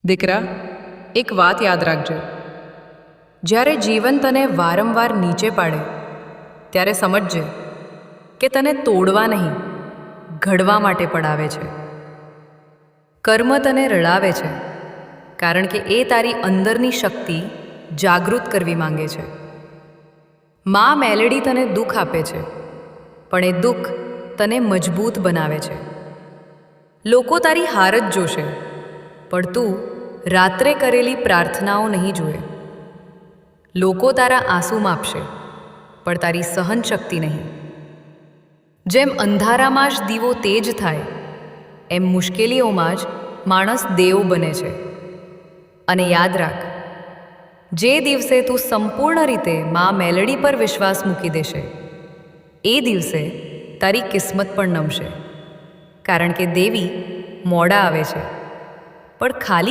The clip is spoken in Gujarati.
દીકરા, એક વાત યાદ રાખજે. જ્યારે જીવન તને વારંવાર નીચે પાડે ત્યારે સમજજે કે તને તોડવા નહીં, ઘડવા માટે પડાવે છે. કર્મ તને રડાવે છે કારણ કે એ તારી અંદરની શક્તિ જાગૃત કરવી માંગે છે. માં મેલેડી તને દુઃખ આપે છે, પણ એ દુઃખ તને મજબૂત બનાવે છે. લોકો તારી હાર જ જોશે, પણ તું રાત્રે કરેલી પ્રાર્થનાઓ નહીં જુએ. લોકો તારા આંસુ માપશે, પણ તારી સહનશક્તિ નહીં. જેમ અંધારામાં જ દીવો તેજ થાય, એમ મુશ્કેલીઓમાં જ માણસ દેવ બને છે. અને યાદ રાખ, જે દિવસે તું સંપૂર્ણ રીતે માં મેલડી પર વિશ્વાસ મૂકી દેશે, એ દિવસે તારી કિસ્મત પણ નમશે. કારણ કે દેવી મોડા આવે છે, પણ ખાલી